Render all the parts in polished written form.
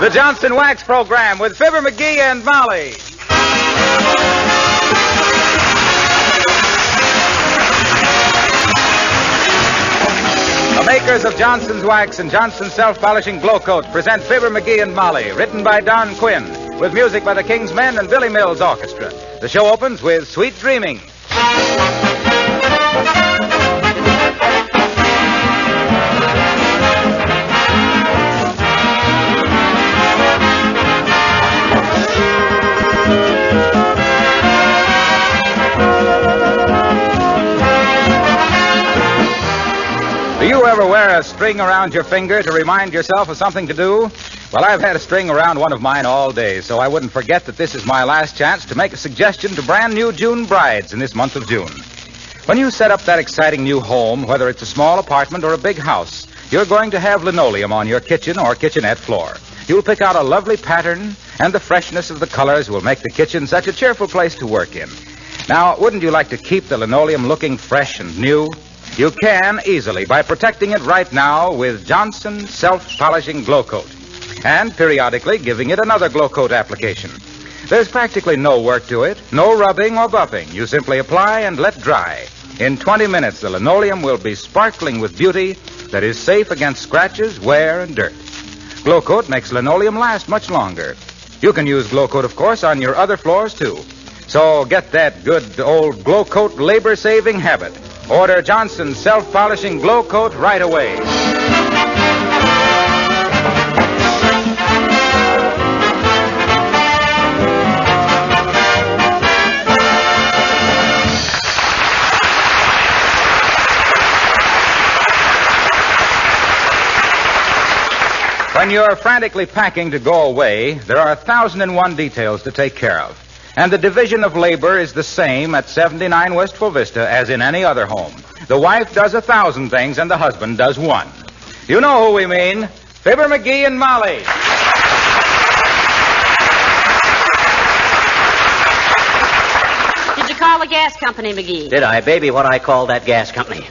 The Johnson Wax Program with Fibber McGee and Molly. The makers of Johnson's Wax and Johnson's Self-Polishing Glow Coat present Fibber McGee and Molly, written by Don Quinn, with music by the King's Men and Billy Mills Orchestra. The show opens with Sweet Dreaming. Do you ever wear a string around your finger to remind yourself of something to do? Well, I've had a string around one of mine all day, so I wouldn't forget that this is my last chance to make a suggestion to brand new June brides in this month of June. When you set up that exciting new home, whether it's a small apartment or a big house, you're going to have linoleum on your kitchen or kitchenette floor. You'll pick out a lovely pattern, and the freshness of the colors will make the kitchen such a cheerful place to work in. Now, wouldn't you like to keep the linoleum looking fresh and new? You can easily by protecting it right now with Johnson's Self-Polishing Glow Coat, and periodically giving it another Glow Coat application. There's practically no work to it, no rubbing or buffing. You simply apply and let dry. In 20 minutes, the linoleum will be sparkling with beauty that is safe against scratches, wear, and dirt. Glow Coat makes linoleum last much longer. You can use Glow Coat, of course, on your other floors, too. So get that good old Glow Coat labor-saving habit. Order Johnson's Self-Polishing Glow Coat right away. When you're frantically packing to go away, there are 1,001 details to take care of. And the division of labor is the same at 79 Westful Vista as in any other home. The wife does 1,000 things and the husband does one. You know who we mean. Fibber McGee and Molly. Did you call the gas company, McGee? Did I? Baby, what I called that gas company.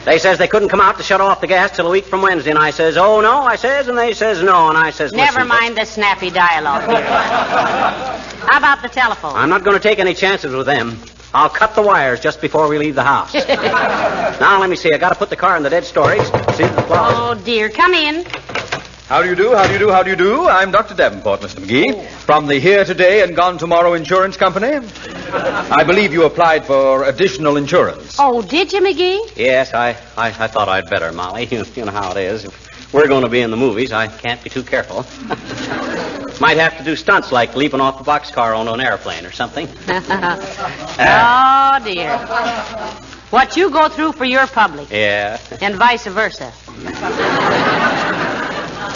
They says they couldn't come out to shut off the gas till a week from Wednesday, and I says, oh, no, I says, and they says, no, and I says, never mind the snappy dialogue here. How about the telephone? I'm not going to take any chances with them. I'll cut the wires just before we leave the house. Now, let me see. I got to put the car in the dead storage. See the closet. Oh, dear. Come in. How do you do? How do you do? How do you do? I'm Dr. Davenport, Mr. McGee, from the Here Today and Gone Tomorrow Insurance Company. I believe you applied for additional insurance. Oh, did you, McGee? Yes, I thought I'd better, Molly. You know how it is. If we're going to be in the movies, I can't be too careful. Might have to do stunts like leaping off the boxcar onto an airplane or something. Oh, dear. What you go through for your public. Yeah. And vice versa.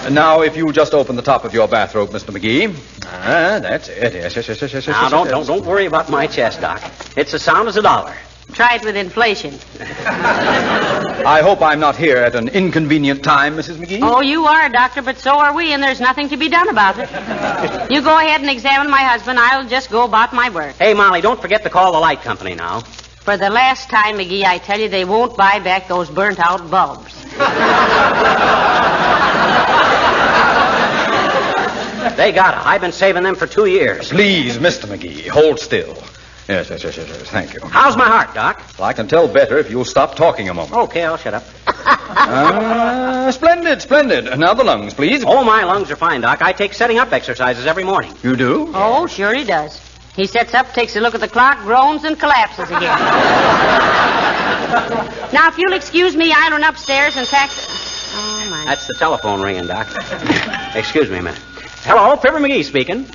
Now, if you just open the top of your bathrobe, Mr. McGee. That's it. Yes. Now, don't worry about my chest, Doc. It's as sound as a dollar. Try it with inflation. I hope I'm not here at an inconvenient time, Mrs. McGee. Oh, you are, Doctor, but so are we, and there's nothing to be done about it. You go ahead and examine my husband. I'll just go about my work. Hey, Molly, don't forget to call the light company now. For the last time, McGee, I tell you, they won't buy back those burnt-out bulbs. They got it. I've been saving them for 2 years. Please, Mr. McGee, hold still. Yes. Thank you. How's my heart, Doc? Well, I can tell better if you'll stop talking a moment. Okay, I'll shut up. Splendid. Now the lungs, please. Oh, my lungs are fine, Doc. I take setting up exercises every morning. You do? Oh, sure he does. He sets up, takes a look at the clock, groans, and collapses again. Now, if you'll excuse me, I'll run upstairs and pack the... Oh, my. That's the telephone ringing, Doc. Excuse me a minute. Hello, Fibber McGee speaking.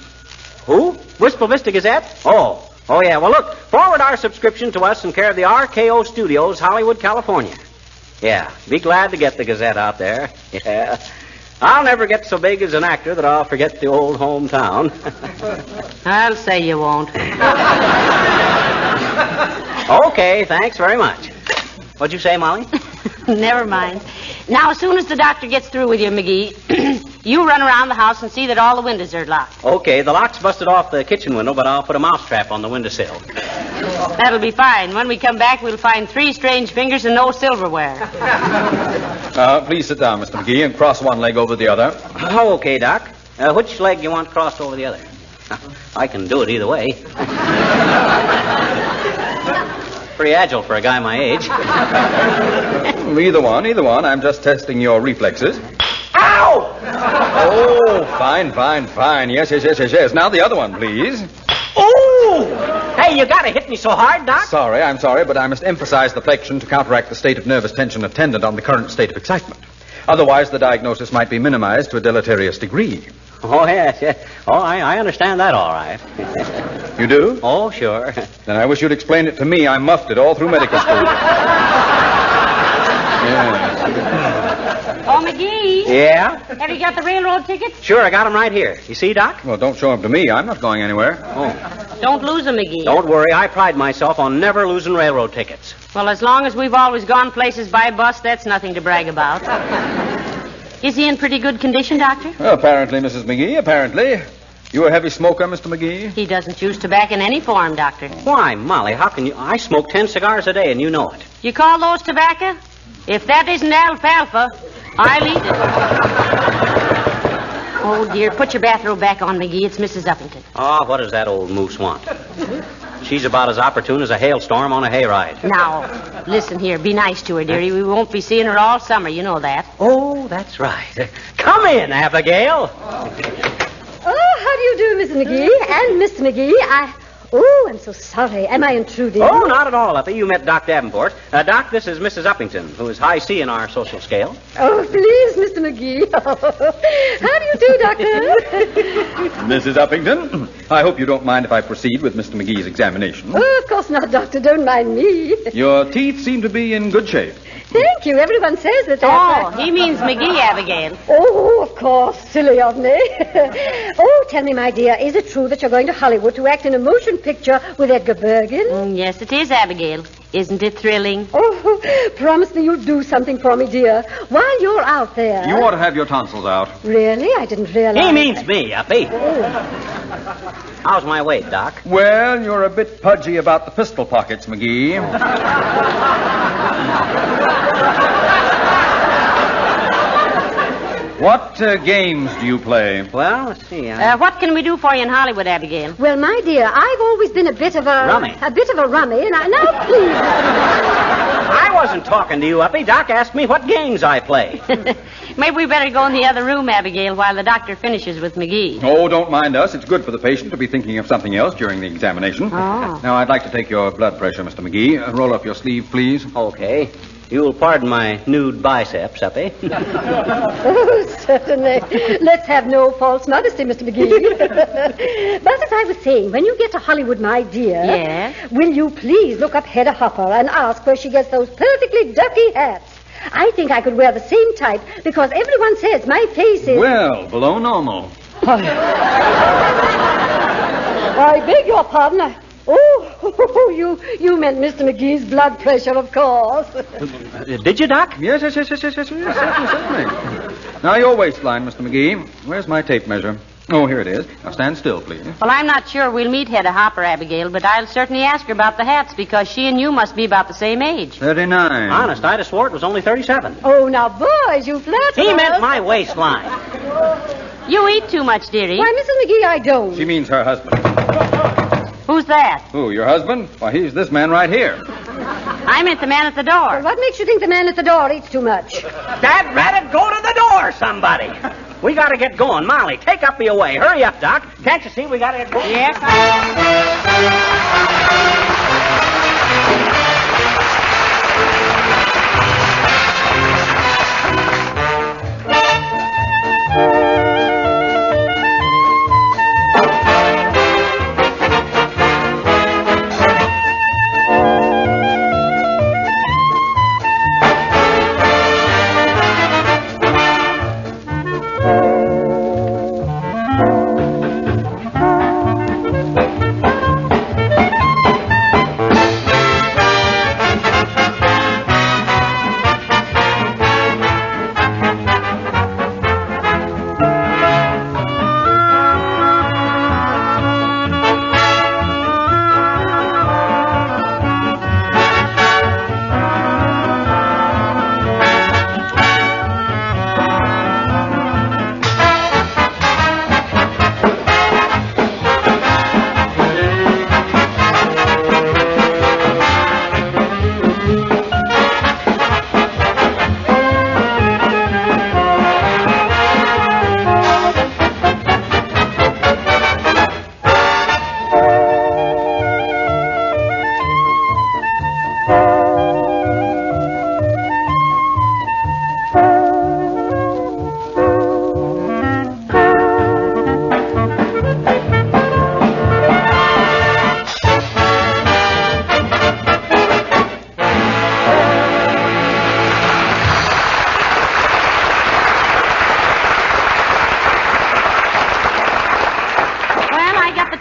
Who? Wistful Vista Gazette? Oh, yeah. Well, look, forward our subscription to us in care of the RKO Studios, Hollywood, California. Yeah, be glad to get the Gazette out there. Yeah. I'll never get so big as an actor that I'll forget the old hometown. I'll say you won't. Okay, thanks very much. What'd you say, Molly? Never mind. Now, as soon as the doctor gets through with you, McGee, you run around the house and see that all the windows are locked. Okay, the lock's busted off the kitchen window, but I'll put a mousetrap on the windowsill. That'll be fine. When we come back, we'll find 3 strange fingers and no silverware. Please sit down, Mr. McGee, and cross one leg over the other. Oh, okay, Doc. Which leg do you want crossed over the other? I can do it either way. Pretty agile for a guy my age. Either one. I'm just testing your reflexes. Ow! Oh, fine. Yes. Now the other one, please. Oh! Hey, you gotta hit me so hard, Doc. I'm sorry, but I must emphasize the flexion to counteract the state of nervous tension attendant on the current state of excitement. Otherwise, the diagnosis might be minimized to a deleterious degree. Oh, yes. Oh, I understand that all right. You do? Oh, sure. Then I wish you'd explain it to me. I muffed it all through medical school. Oh, McGee. Yeah? Have you got the railroad ticket? Sure, I got them right here. You see, Doc? Well, don't show them to me. I'm not going anywhere. Oh. Don't lose them, McGee. Don't worry. I pride myself on never losing railroad tickets. Well, as long as we've always gone places by bus, that's nothing to brag about. Is he in pretty good condition, Doctor? Well, apparently, Mrs. McGee, apparently. You a heavy smoker, Mr. McGee? He doesn't choose tobacco in any form, Doctor. Why, Molly, how can you... I smoke 10 cigars a day, and you know it. You call those tobacco? If that isn't alfalfa, I'll eat it. Oh, dear, put your bathrobe back on, McGee. It's Mrs. Uppington. Oh, what does that old moose want? She's about as opportune as a hailstorm on a hayride. Now, listen here. Be nice to her, dearie. We won't be seeing her all summer. You know that. Oh, that's right. Come in, Abigail. Oh, how do you do, Mrs. McGee and Mr. McGee? Oh, I'm so sorry. Am I intruding? Oh, not at all, Uppy. You met Doc Davenport. Doc, this is Mrs. Uppington, who is high C in our social scale. Oh, please, Mr. McGee. How do you do, Doctor? Mrs. Uppington, I hope you don't mind if I proceed with Mr. McGee's examination. Oh, of course not, Doctor. Don't mind me. Your teeth seem to be in good shape. Thank you. Everyone says that. Oh, he means McGee, Abigail. Oh, of course. Silly of me. Oh, tell me, my dear, is it true that you're going to Hollywood to act in a motion picture with Edgar Bergen? Yes, it is, Abigail. Isn't it thrilling? Oh, promise me you'll do something for me, dear, while you're out there. You ought to have your tonsils out. Really? I didn't realize. He means me, Uppy. How's my weight, Doc? Well, you're a bit pudgy about the pistol pockets, McGee. What games do you play? Well, let's see. What can we do for you in Hollywood, Abigail? Well, my dear, I've always been a bit of a... Rummy. A bit of a rummy, and now, please. I wasn't talking to you, Uppy. Doc asked me what games I play. Maybe we better go in the other room, Abigail, while the doctor finishes with McGee. Oh, don't mind us. It's good for the patient to be thinking of something else during the examination. Oh. Now, I'd like to take your blood pressure, Mr. McGee. Roll up your sleeve, please. Okay. You'll pardon my nude biceps, Uppy. Oh, certainly. Let's have no false modesty, Mr. McGee. But as I was saying, when you get to Hollywood, my dear... Yes? Will you please look up Hedda Hopper and ask where she gets those perfectly ducky hats? I think I could wear the same type because everyone says my face is... Well, below normal. I beg your pardon. Oh, you meant Mr. McGee's blood pressure, of course. Did you, Doc? Yes, certainly. Now, your waistline, Mr. McGee. Where's my tape measure? Oh, here it is. Now, stand still, please. Well, I'm not sure we'll meet Hedda Hopper, Abigail, but I'll certainly ask her about the hats because she and you must be about the same age. 39. Honest, I'd have swore it was only 37. Oh, now, boys, you flatter He us. meant my waistline. You eat too much, dearie. Why, Mrs. McGee, I don't. She means her husband. Who's that? Who, your husband? Why, he's this man right here. I meant the man at the door. Well, what makes you think the man at the door eats too much? Dad ratted, go to the door, somebody. We got to get going. Molly, take Uppy away. Hurry up, Doc. Can't you see we got to get going? Yes.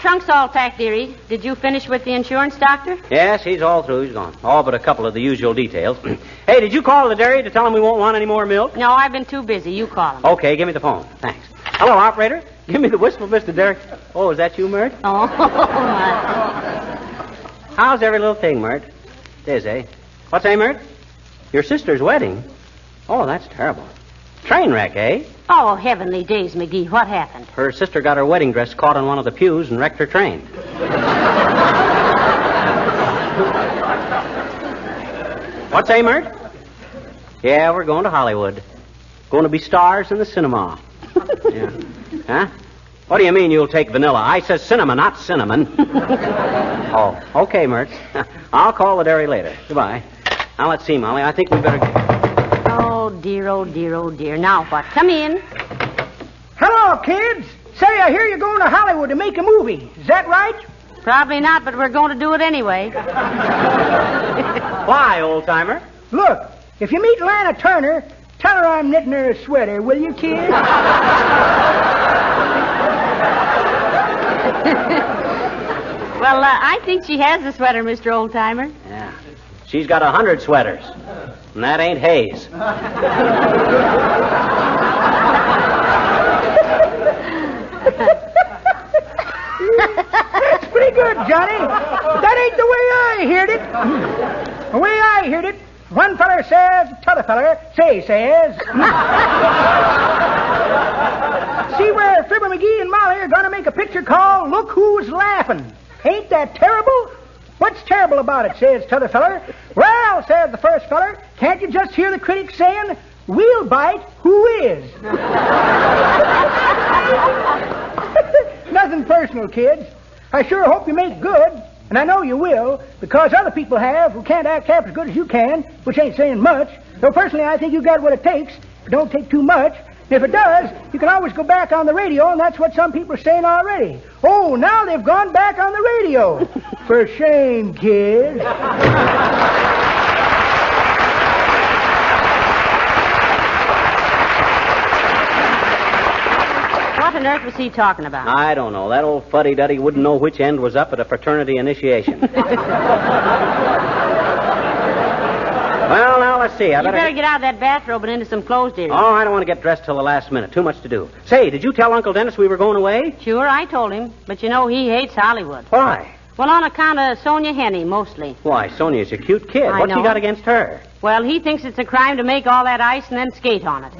trunk's all packed, dearie. Did you finish with the insurance doctor? Yes, he's all through. He's gone. All but a couple of the usual details. Hey, did you call the dairy to tell him we won't want any more milk? No, I've been too busy. You call him. Okay, give me the phone. Thanks. Hello, operator. Give me the whistle, Mr. Dairy. Oh, is that you, Mert? Oh, my. How's every little thing, Mert? It is, eh? What's that, Mert? Your sister's wedding? Oh, that's terrible. Train wreck, eh? Oh, heavenly days, McGee. What happened? Her sister got her wedding dress caught on one of the pews and wrecked her train. What's that, Mert? Yeah, we're going to Hollywood. Going to be stars in the cinema. Yeah. Huh? What do you mean you'll take vanilla? I says cinema, not cinnamon. Oh, okay, Mert. I'll call the dairy later. Goodbye. Now, let's see, Molly. I think we better... Oh, dear, oh, dear, oh, dear. Now what? Come in. Hello, kids. Say, I hear you're going to Hollywood to make a movie. Is that right? Probably not, but we're going to do it anyway. Why, old-timer? Look, if you meet Lana Turner, tell her I'm knitting her a sweater, will you, kid? Well, I think she has a sweater, Mr. Oldtimer. Yeah. She's got 100 sweaters. And that ain't Hayes. That's pretty good, Johnny. But that ain't the way I heard it. The way I heard it, one feller says, t'other feller says. See where Fibber McGee and Molly are going to make a picture called Look Who's Laughing. Ain't that terrible? What's terrible about it, says t'other feller. Well, says the first feller, can't you just hear the critics saying, we'll bite who is? Nothing personal, kids. I sure hope you make good, and I know you will, because other people have who can't act half as good as you can, which ain't saying much. Though personally, I think you got what it takes. It don't take too much. And if it does, you can always go back on the radio, and that's what some people are saying already. Oh, now they've gone back on the radio. For shame, kids. What on earth was he talking about? I don't know. That old fuddy-duddy wouldn't know which end was up at a fraternity initiation. Well, now, let's see. You better get out of that bathrobe and into some clothes, dear. Oh, I don't want to get dressed till the last minute. Too much to do. Say, did you tell Uncle Dennis we were going away? Sure, I told him. But you know, he hates Hollywood. Why? Well, on account of Sonia Henney, mostly. Why, Sonia's a cute kid. I What's know. he got against her? Well, he thinks it's a crime to make all that ice and then skate on it.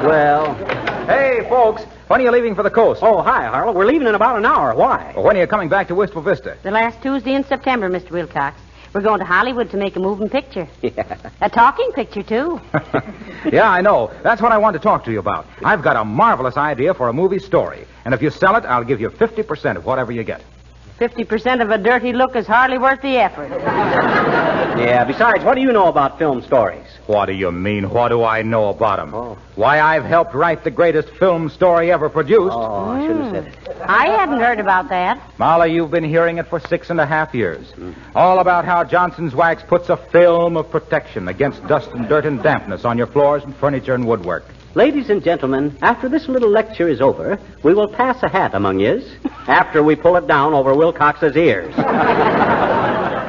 Well... Hey, folks, when are you leaving for the coast? Oh, hi, Harlow. We're leaving in about an hour. Why? Well, when are you coming back to Wistful Vista? The last Tuesday in September, Mr. Wilcox. We're going to Hollywood to make a moving picture. Yeah. A talking picture, too. Yeah, I know. That's what I want to talk to you about. I've got a marvelous idea for a movie story. And if you sell it, I'll give you 50% of whatever you get. 50% of a dirty look is hardly worth the effort. Yeah, besides, what do you know about film stories? What do you mean? What do I know about them? Oh. Why, I've helped write the greatest film story ever produced. Oh, I shouldn't have said it. I hadn't heard about that. Molly, you've been hearing it for 6.5 years. All about how Johnson's Wax puts a film of protection against dust and dirt and dampness on your floors and furniture and woodwork. Ladies and gentlemen, after this little lecture is over, we will pass a hat among yous after we pull it down over Wilcox's ears.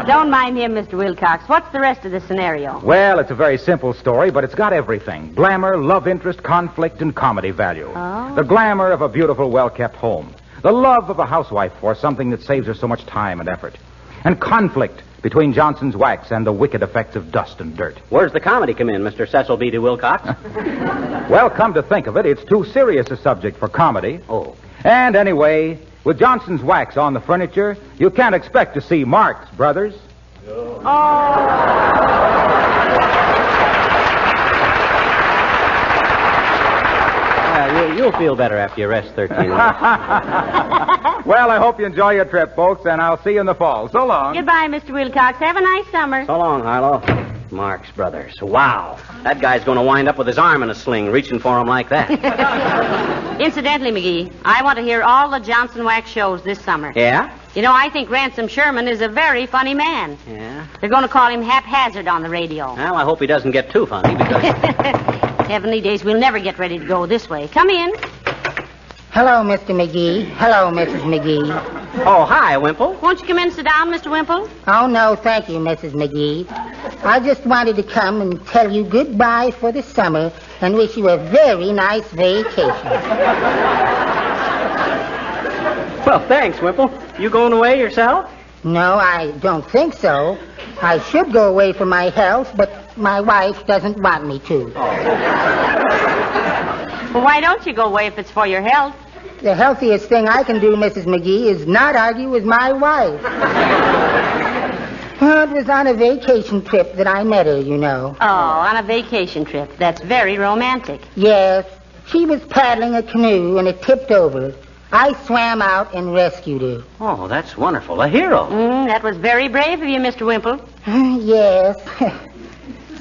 Don't mind him, Mr. Wilcox. What's the rest of the scenario? Well, it's a very simple story, but it's got everything. Glamour, love interest, conflict, and comedy value. Oh. The glamour of a beautiful, well-kept home. The love of a housewife for something that saves her so much time and effort. And conflict between Johnson's Wax and the wicked effects of dust and dirt. Where's the comedy come in, Mr. Cecil B. D. Wilcox? Well, come to think of it, it's too serious a subject for comedy. Oh. And anyway, with Johnson's Wax on the furniture, you can't expect to see Marx Brothers. You'll feel better after you rest 13 hours. Well, I hope you enjoy your trip, folks, and I'll see you in the fall. So long. Goodbye, Mr. Wilcox. Have a nice summer. So long, Harlow. Marx Brothers. Wow. That guy's going to wind up with his arm in a sling, reaching for him like that. Incidentally, McGee, I want to hear all the Johnson Wax shows this summer. Yeah? You know, I think Ransom Sherman is a very funny man. Yeah? They're going to call him haphazard on the radio. Well, I hope he doesn't get too funny, because... Heavenly days, we'll never get ready to go this way. Come in. Hello, Mr. McGee. Hello, Mrs. McGee. Oh, hi, Wimple. Won't you come in and sit down, Mr. Wimple? Oh, no, thank you, Mrs. McGee. I just wanted to come and tell you goodbye for the summer and wish you a very nice vacation. Well, thanks, Wimple. You going away yourself? No, I don't think so. I should go away for my health, but my wife doesn't want me to. Well, why don't you go away if it's for your health? The healthiest thing I can do, Mrs. McGee, is not argue with my wife. Well, it was on a vacation trip that I met her, you know. Oh, on a vacation trip. That's very romantic. Yes. She was paddling a canoe and it tipped over. I swam out and rescued her. Oh, that's wonderful. A hero. That was very brave of you, Mr. Wimple. Yes.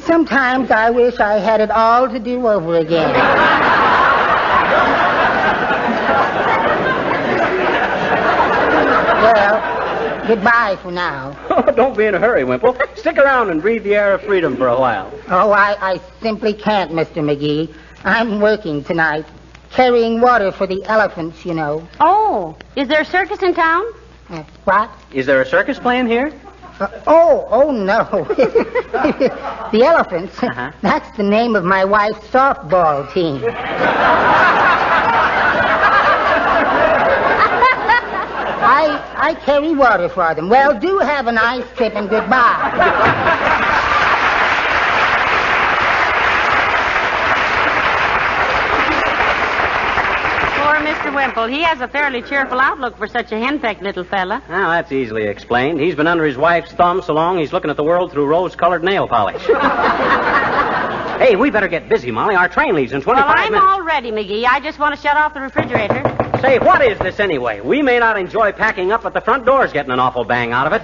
Sometimes I wish I had it all to do over again. Well, goodbye for now. Oh, don't be in a hurry, Wimple. Stick around and breathe the air of freedom for a while. Oh, I simply can't, Mr. McGee. I'm working tonight, carrying water for the elephants, you know. Oh, is there a circus in town? What? Is there a circus playing here? Oh, no. The elephants. Uh-huh. That's the name of my wife's softball team. I carry water for them. Well, do have a nice trip and goodbye. Poor Mr. Wimple. He has a fairly cheerful outlook for such a henpecked little fella. Well, that's easily explained. He's been under his wife's thumb so long he's looking at the world through rose-colored nail polish. Hey, we better get busy, Molly. Our train leaves in 25 Well, I'm minutes. all ready, McGee. I just want to shut off the refrigerator. Say, what is this anyway? We may not enjoy packing up, but the front door's getting an awful bang out of it.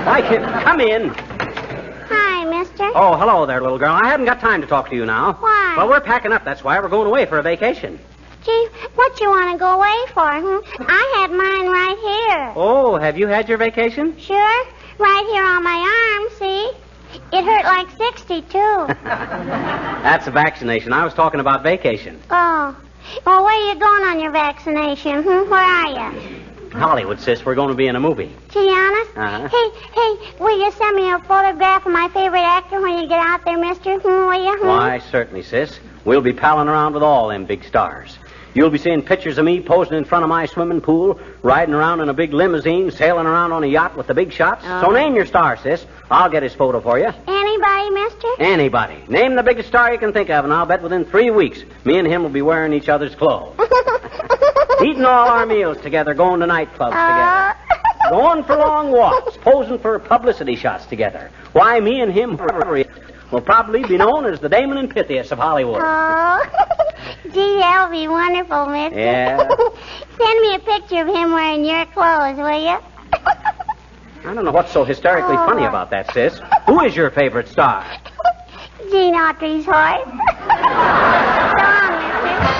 Why can't... Come in. Hi, mister. Oh, hello there, little girl. I haven't got time to talk to you now. Why? Well, we're packing up. That's why we're going away for a vacation. Gee, what you want to go away for? I had mine right here. Oh, have you had your vacation? Sure. Right here on my arm, see? It hurt like 62. That's a vaccination. I was talking about vacation. Oh. Well, where are you going on your vaccination? Where are you? Hollywood, sis. We're going to be in a movie. Gee, honest? Uh-huh. Hey, will you send me a photograph of my favorite actor when you get out there, mister? Will you? Why, certainly, sis. We'll be palling around with all them big stars. You'll be seeing pictures of me posing in front of my swimming pool, riding around in a big limousine, sailing around on a yacht with the big shots. So name your star, sis. I'll get his photo for you. Anybody, mister? Anybody. Name the biggest star you can think of, and I'll bet within 3 weeks, me and him will be wearing each other's clothes. Eating all our meals together, going to nightclubs together. Going for long walks, posing for publicity shots together. Why, me and him will probably be known as the Damon and Pythias of Hollywood. Oh, gee, that'll be wonderful, mister. Yeah. Send me a picture of him wearing your clothes, will you? I don't know what's so hysterically funny about that, sis. Who is your favorite star? Gene Autry's horse. So long, mister.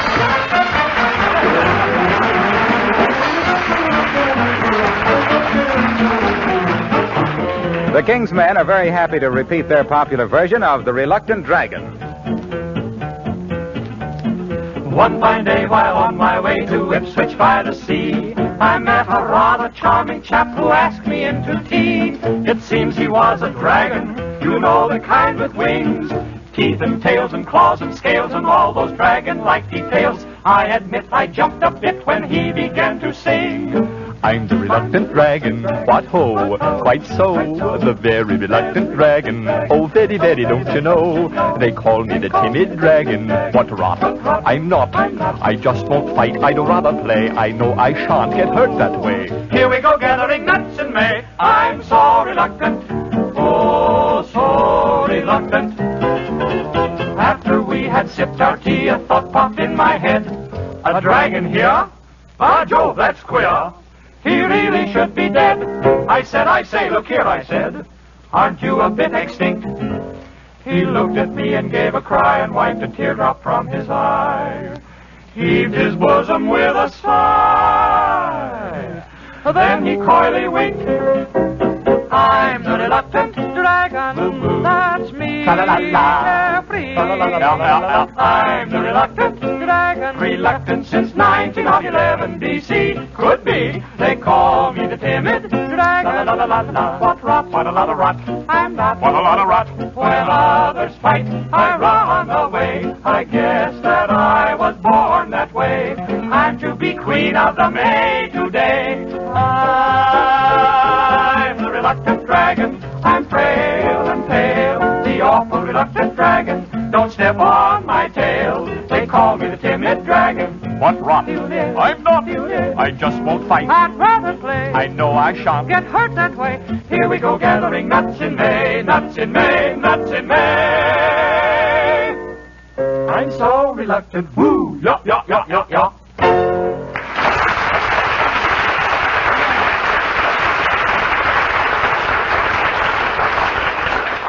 The King's Men are very happy to repeat their popular version of The Reluctant Dragon. One fine day while on my way to Ipswich by the sea, I met a rather charming chap who asked me into tea. It seems he was a dragon, you know, the kind with wings, teeth and tails and claws and scales and all those dragon-like details. I admit I jumped a bit when he began to sing. I'm the reluctant dragon, what ho, quite so, the very reluctant dragon. Oh, very, very, don't you know? They call me the timid dragon. What rot, I'm not. I just won't fight, I'd rather play. I know I shan't get hurt that way. Here we go gathering nuts in May. I'm so reluctant, oh, so reluctant. After we had sipped our tea, a thought popped in my head. A dragon here? By Jove, that's queer. He really should be dead. I say, look here, I said, aren't you a bit extinct? He looked at me and gave a cry and wiped a teardrop from his eye. Heaved his bosom with a sigh. Then he coyly winked. I'm the reluctant dragon, that's me, carefree I'm the reluctant dragon, reluctant since 1911. BC could be. They call me the timid dragon. What rot? What a lot of rot. I'm not. What a lot of rot. When others fight, I run away. I guess that I was born that way. I'm to be queen of the May today. I'm the reluctant dragon. I'm frail and pale. The awful reluctant dragon. Don't step on my tail. They call me the timid dragon. What rot? I'm not. I just won't fight. I'd rather play. I know I shan't Get hurt that way. Here we go gathering nuts in May, nuts in May, nuts in May. I'm so reluctant. Woo! Yup, yup, yup, yup, yup.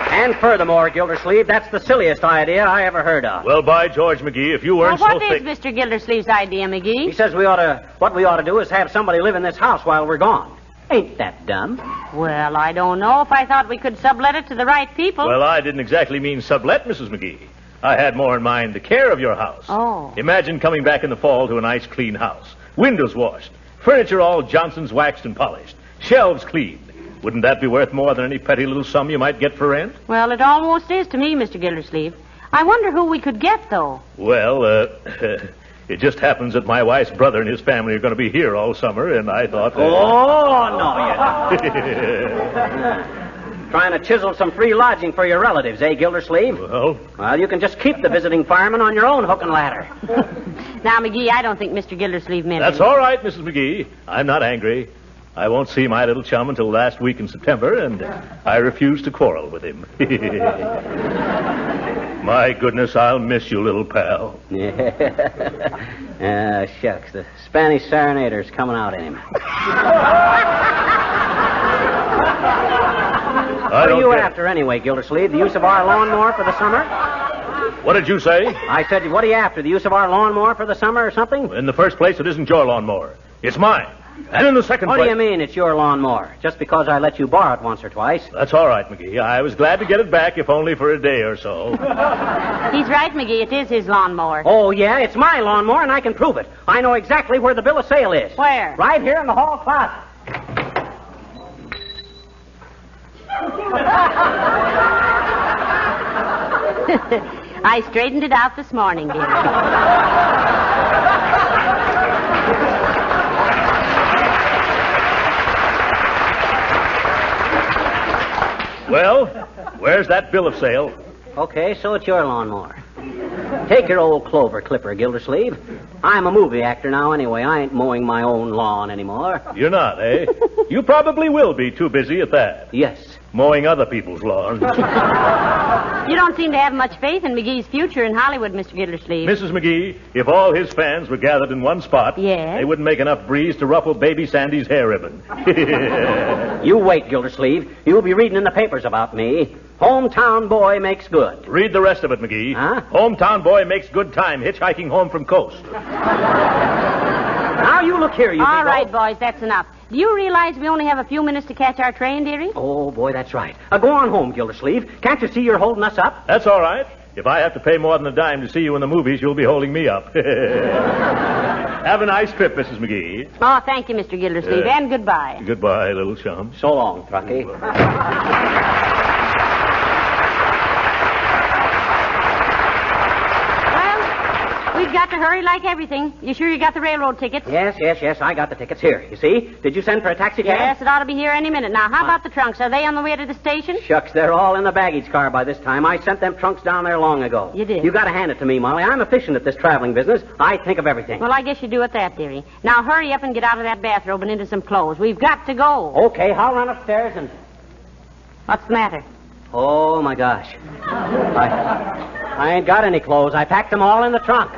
And furthermore, Gildersleeve, that's the silliest idea I ever heard of. Well, by George McGee, if you weren't What so is thick... Mr. Gildersleeve's idea, He McGee? says what we ought to do is have somebody live in this house while we're gone. Ain't that dumb? Well, I don't know if I thought we could sublet it to the right people. Well, I didn't exactly mean sublet, Mrs. McGee. I had more in mind the care of your house. Oh. Imagine coming back in the fall to a nice, clean house. Windows washed. Furniture all Johnson's waxed and polished. Shelves cleaned. Wouldn't that be worth more than any petty little sum you might get for rent? Well, it almost is to me, Mr. Gildersleeve. I wonder who we could get, though. Well, it just happens that my wife's brother and his family are going to be here all summer, and I thought... Oh, no, you don't. Trying to chisel some free lodging for your relatives, eh, Gildersleeve? Well, you can just keep the visiting fireman on your own hook and ladder. Now, McGee, I don't think Mr. Gildersleeve meant That's it. all right, Mrs. McGee. I'm not angry. I won't see my little chum until last week in September, and I refuse to quarrel with him. My goodness, I'll miss you, little pal. Shucks, the Spanish serenader's coming out in him. What are you after anyway, Gildersleeve? The use of our lawnmower for the summer? What did you say? I said, what are you after? The use of our lawnmower for the summer or something? In the first place, it isn't your lawnmower. It's mine. And in the second place... What do you mean it's your lawnmower? Just because I let you borrow it once or twice? That's all right, McGee. I was glad to get it back, if only for a day or so. He's right, McGee. It is his lawnmower. Oh, yeah? It's my lawnmower, and I can prove it. I know exactly where the bill of sale is. Where? Right here in the hall closet. I straightened it out this morning, dear. Well, where's that bill of sale? Okay, so it's your lawnmower. Take your old clover clipper, Gildersleeve. I'm a movie actor now anyway. I ain't mowing my own lawn anymore. You're not, eh? You probably will be too busy at that. Yes. Mowing other people's lawns. You don't seem to have much faith in McGee's future in Hollywood, Mr. Gildersleeve. Mrs. McGee, if all his fans were gathered in one spot, Yes? they wouldn't make enough breeze to ruffle baby Sandy's hair ribbon. You wait, Gildersleeve. You'll be reading in the papers about me. Hometown boy makes good. Read the rest of it, McGee. Huh? Hometown boy makes good time hitchhiking home from coast. Now you look here, you All big right, old- boys, that's enough. Do you realize we only have a few minutes to catch our train, dearie? Oh, boy, that's right. Go on home, Gildersleeve. Can't you see you're holding us up? That's all right. If I have to pay more than a dime to see you in the movies, you'll be holding me up. Have a nice trip, Mrs. McGee. Oh, thank you, Mr. Gildersleeve, and goodbye. Goodbye, little chum. So long, Truckee. We've got to hurry like everything. You sure you got the railroad tickets? Yes, I got the tickets here. You see? Did you send for a taxi cab? Yes, it ought to be here any minute. Now, how about the trunks? Are they on the way to the station? Shucks, they're all in the baggage car by this time. I sent them trunks down there long ago. You did? You got to hand it to me, Molly. I'm efficient at this traveling business. I think of everything. Well, I guess you do at that, dearie. Now, hurry up and get out of that bathrobe and into some clothes. We've got to go. Okay, I'll run upstairs and... What's the matter? Oh, my gosh. I ain't got any clothes. I packed them all in the trunk.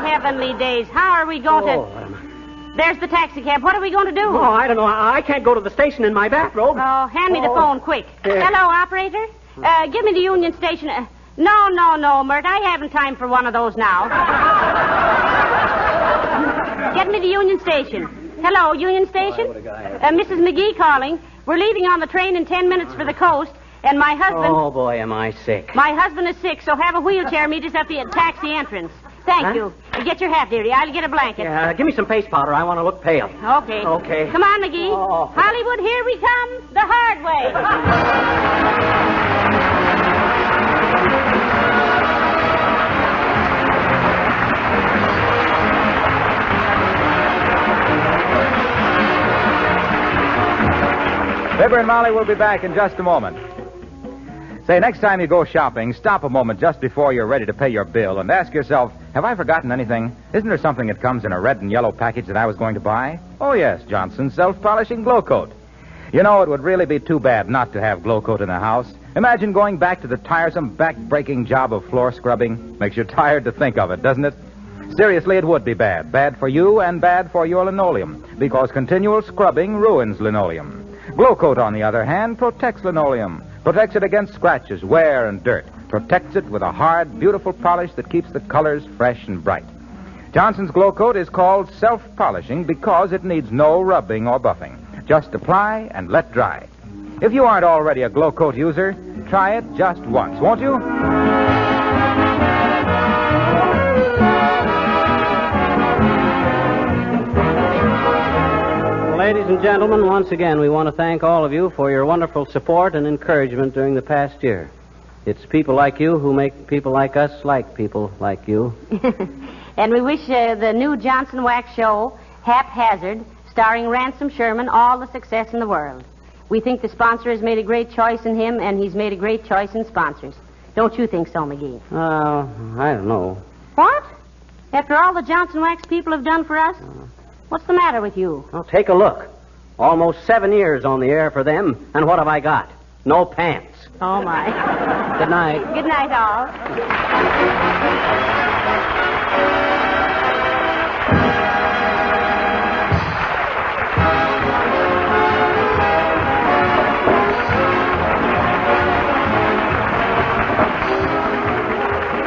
Heavenly days. How are we going to... There's the taxi cab. What are we going to do? Oh, I don't know. I can't go to the station in my bathrobe. Oh, hand me the phone, quick. Yeah. Hello, operator? Give me the Union Station. No, Mert. I haven't time for one of those now. Get me the Union Station. Hello, Union Station? Mrs. McGee calling. We're leaving on the train in 10 minutes for the coast. And my husband... Oh, boy, am I sick. My husband is sick, so have a wheelchair meet us at the taxi entrance. Thank you. Get your hat, dearie. I'll get a blanket. Yeah, give me some face powder. I want to look pale. Okay. Okay. Come on, McGee. Oh. Hollywood, here we come. The hard way. Fibber and Molly will be back in just a moment. Say, next time you go shopping, stop a moment just before you're ready to pay your bill and ask yourself, have I forgotten anything? Isn't there something that comes in a red and yellow package that I was going to buy? Oh, yes, Johnson's self-polishing glow coat. You know, it would really be too bad not to have glow coat in the house. Imagine going back to the tiresome, back-breaking job of floor scrubbing. Makes you tired to think of it, doesn't it? Seriously, it would be bad. Bad for you and bad for your linoleum, because continual scrubbing ruins linoleum. Glow coat, on the other hand, protects linoleum. Protects it against scratches, wear, and dirt. Protects it with a hard, beautiful polish that keeps the colors fresh and bright. Johnson's Glow Coat is called self-polishing because it needs no rubbing or buffing. Just apply and let dry. If you aren't already a Glow Coat user, try it just once, won't you? Ladies and gentlemen, once again, we want to thank all of you for your wonderful support and encouragement during the past year. It's people like you who make people like us like people like you. And we wish the new Johnson Wax show, Haphazard, starring Ransom Sherman, all the success in the world. We think the sponsor has made a great choice in him, and he's made a great choice in sponsors. Don't you think so, McGee? I don't know. What? After all the Johnson Wax people have done for us? What's the matter with you? Well, take a look. Almost 7 years on the air for them, and what have I got? No pants. Oh, my. Good night. Good night, all.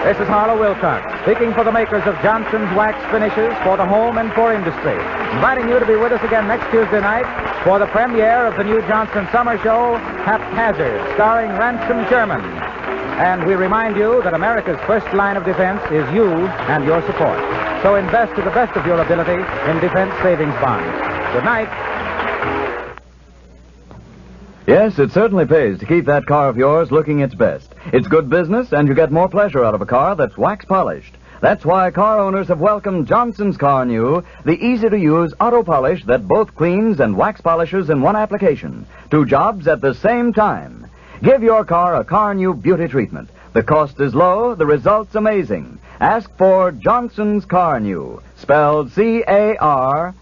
This is Harlow Wilcox, speaking for the makers of Johnson's Wax Finishes for the home and for industry, inviting you to be with us again next Tuesday night for the premiere of the new Johnson Summer Show, Haphazard, starring Ransom Sherman. And we remind you that America's first line of defense is you and your support. So invest to the best of your ability in defense savings bonds. Good night. Yes, it certainly pays to keep that car of yours looking its best. It's good business, and you get more pleasure out of a car that's wax polished. That's why car owners have welcomed Johnson's Car New, the easy-to-use auto polish that both cleans and wax polishes in one application. 2 jobs at the same time. Give your car a Car New beauty treatment. The cost is low, the result's amazing. Ask for Johnson's Car New, spelled C-A-R